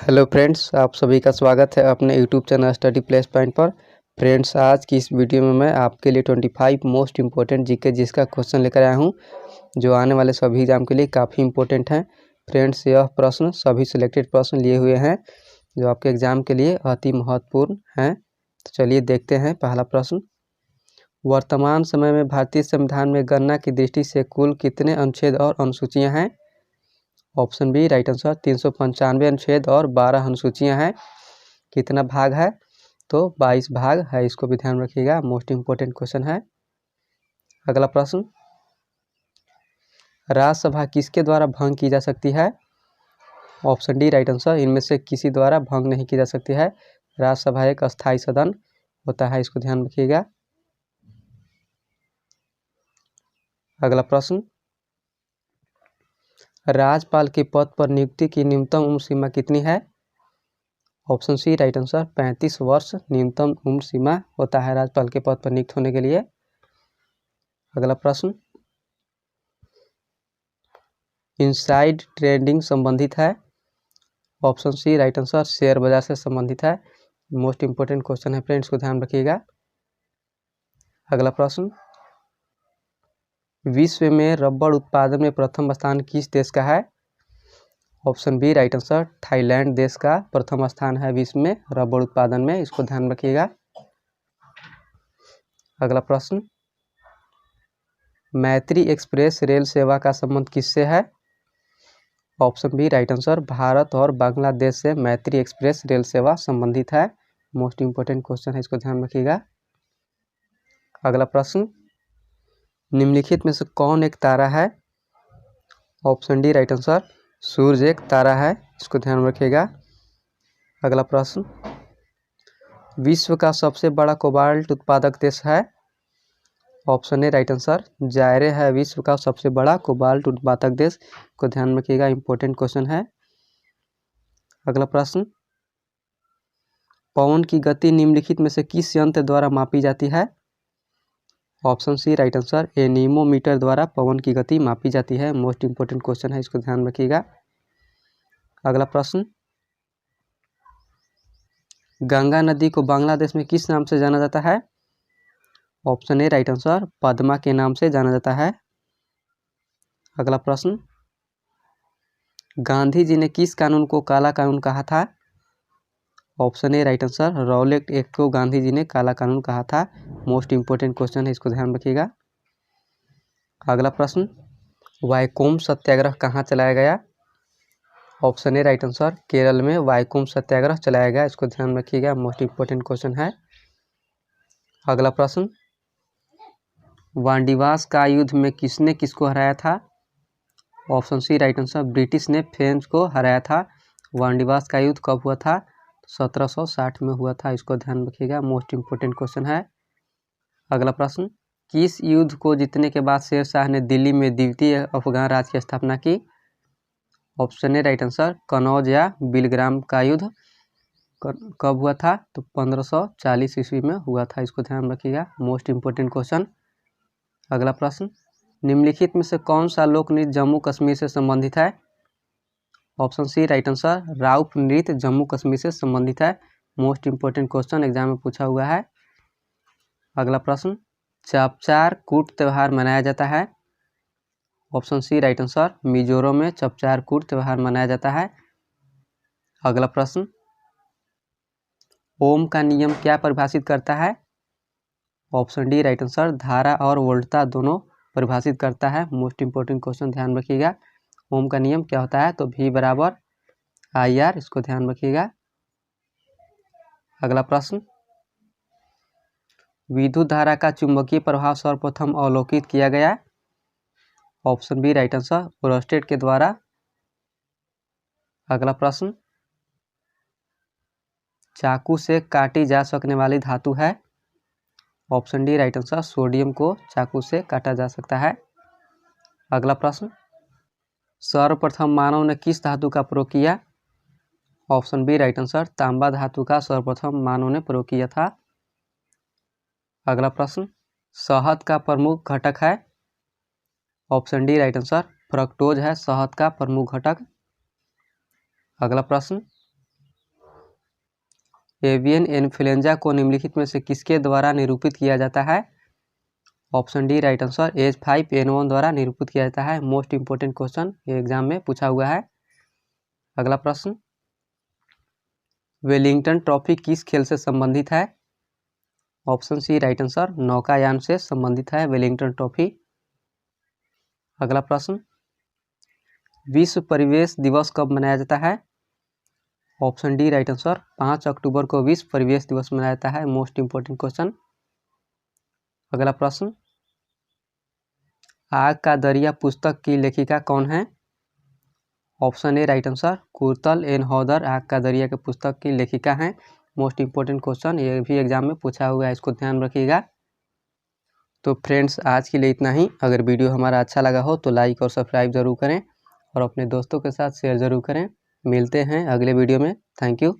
Hello friends, आप सभी का स्वागत है अपने YouTube channel study place point पर। फ्रेंड्स, आज की इस वीडियो में मैं आपके लिए 25 मोस्ट इम्पोर्टेंट जीके जिसका क्वेश्चन लेकर आया हूं, जो आने वाले सभी एग्जाम के लिए काफ़ी इम्पोर्टेंट हैं। फ्रेंड्स, यह प्रश्न सभी सिलेक्टेड प्रश्न लिए हुए हैं जो आपके एग्जाम के लिए अति महत्वपूर्ण हैं। तो चलिए देखते हैं पहला प्रश्न। वर्तमान समय में भारतीय संविधान में गणना की दृष्टि से कुल कितने अनुच्छेद और अनुसूचियाँ हैं? ऑप्शन बी राइट आंसर 395 अनुच्छेद और 12 अनुसूचियां हैं। कितना भाग है? तो 22 भाग है। इसको भी ध्यान रखिएगा, मोस्ट इम्पोर्टेंट क्वेश्चन है। अगला प्रश्न, राज्यसभा किसके द्वारा भंग की जा सकती है? ऑप्शन डी राइट आंसर इनमें से किसी द्वारा भंग नहीं की जा सकती है। राज्यसभा एक अस्थायी सदन होता है, इसको ध्यान रखिएगा। अगला प्रश्न, राज्यपाल के पद पर नियुक्ति की न्यूनतम उम्र सीमा कितनी है? ऑप्शन सी राइट आंसर 35 वर्ष न्यूनतम उम्र सीमा होता है राज्यपाल के पद पर नियुक्त होने के लिए। अगला प्रश्न, इनसाइड ट्रेडिंग संबंधित है। Option C right answer share बाजार से संबंधित है। मोस्ट इंपोर्टेंट क्वेश्चन है फ्रेंड्स, को ध्यान रखिएगा। अगला प्रश्न, विश्व में रबड़ उत्पादन में प्रथम स्थान किस देश का है? Option B right answer Thailand देश का प्रथम स्थान है विश्व में रबड़ उत्पादन में, इसको ध्यान रखिएगा। अगला प्रश्न, मैत्री एक्सप्रेस रेल सेवा का संबंध किससे है? Option B right answer Bharat और बांग्लादेश से मैत्री एक्सप्रेस रेल सेवा संबंधित है। मोस्ट इंपोर्टेंट क्वेश्चन है, इसको ध्यान रखिएगा। अगला प्रश्न, निम्नलिखित में से कौन एक तारा है? ऑप्शन डी राइट आंसर सूर्य एक तारा है, इसको ध्यान रखिएगा। अगला प्रश्न, विश्व का सबसे बड़ा कोबाल्ट उत्पादक देश है? ऑप्शन ए राइट आंसर जायरे है विश्व का सबसे बड़ा कोबाल्ट उत्पादक देश, को ध्यान रखिएगा, इंपॉर्टेंट क्वेश्चन है। अगला प्रश्न, पवन की गति निम्नलिखित में से किस यंत्र द्वारा मापी जाती है? Option C right answer anemometer द्वारा पवन की गति मापी जाती है। मोस्ट इंपोर्टेंट क्वेश्चन है, इसको ध्यान रखिएगा। अगला प्रश्न, गंगा नदी को बांग्लादेश में किस नाम से जाना जाता है? Option A right answer Padma के नाम से जाना जाता है। अगला प्रश्न, गांधी जी ने किस कानून को काला कानून कहा था? Option A right answer Rowlatt act को गांधी जी ने काला कानून कहा था। मोस्ट इंपोर्टेंट क्वेश्चन है, इसको ध्यान रखिएगा। अगला प्रश्न, वाइकोम सत्याग्रह कहाँ चलाया गया? Option A right answer Kerala में वाइकोम सत्याग्रह चलाया गया, इसको ध्यान रखिएगा, मोस्ट इंपोर्टेंट क्वेश्चन है। अगला प्रश्न, वांडीवास का युद्ध में किसने किसको हराया था? Option C right answer British ने फ्रेंच को हराया था। वांडीवास का युद्ध कब हुआ था? 1760 में हुआ था, इसको ध्यान रखिएगा, मोस्ट इंपोर्टेंट क्वेश्चन है। अगला प्रश्न, किस युद्ध को जीतने के बाद शेर शाह ने दिल्ली में द्वितीय अफगान राज की स्थापना की? Option A right answer Kannauj या बिलग्राम का युद्ध कब हुआ था? तो 1540 ईस्वी में हुआ था, इसको ध्यान रखिएगा, मोस्ट इंपोर्टेंट क्वेश्चन। अगला प्रश्न, निम्नलिखित में से कौन सा लोक नृत्य जम्मू कश्मीर से संबंधित है? Option C right answer Rouf नृत्य जम्मू कश्मीर से संबंधित है। मोस्ट इंपोर्टेंट क्वेश्चन एग्जाम में पूछा हुआ है। अगला प्रश्न, चपचार कूट त्यौहार मनाया जाता है? Option C right answer Mizoram में चपचार कूट त्यौहार मनाया जाता है। अगला प्रश्न, ओम का नियम क्या परिभाषित करता है? ऑप्शन डी राइट आंसर धारा और वोल्टता दोनों परिभाषित करता है। मोस्ट इंपोर्टेंट क्वेश्चन, ध्यान रखिएगा। ओम का नियम क्या होता है? तो V बराबर IR, इसको ध्यान रखिएगा। अगला प्रश्न, विद्युत धारा का चुंबकीय प्रभाव सर्वप्रथम अवलोकित किया गया? Option B right answer Oersted के द्वारा। अगला प्रश्न, चाकू से काटी जा सकने वाली धातु है? Option D right answer sodium को चाकू से काटा जा सकता है। अगला प्रश्न, सर्वप्रथम मानव ने किस धातु का प्रयोग किया? ऑप्शन बी राइट आंसर तांबा धातु का सर्वप्रथम मानव ने प्रयोग किया था। अगला प्रश्न, शहद का प्रमुख घटक है? Option D right answer fructose है शहद का प्रमुख घटक। अगला प्रश्न, एवियन इन्फ्लुएंजा को निम्नलिखित में से किसके द्वारा निरूपित किया जाता है? Option D right answer H5N1 द्वारा निरूपित किया जाता है। मोस्ट इंपोर्टेंट क्वेश्चन ये एग्जाम में पूछा हुआ है। अगला प्रश्न, वेलिंगटन ट्रॉफी किस खेल से संबंधित है? ऑप्शन सी राइट आंसर नौकायान से संबंधित है वेलिंगटन ट्रॉफी। अगला प्रश्न, विश्व परिवेश दिवस कब मनाया जाता है? ऑप्शन डी राइट आंसर 5 अक्टूबर को विश्व परिवेश दिवस मनाया जाता है। Most important question. अगला प्रश्न, आग का दरिया पुस्तक की लेखिका कौन है? Option A right answer Qurratulain Hyder Aag ka दरिया के पुस्तक की लेखिका हैं। मोस्ट इंपोर्टेंट क्वेश्चन, ये भी एग्जाम में पूछा हुआ है, इसको ध्यान रखिएगा। तो फ्रेंड्स आज के लिए इतना ही। अगर वीडियो हमारा अच्छा लगा हो तो लाइक और सब्सक्राइब ज़रूर करें और अपने दोस्तों के साथ शेयर ज़रूर करें। मिलते हैं अगले वीडियो में। Thank you.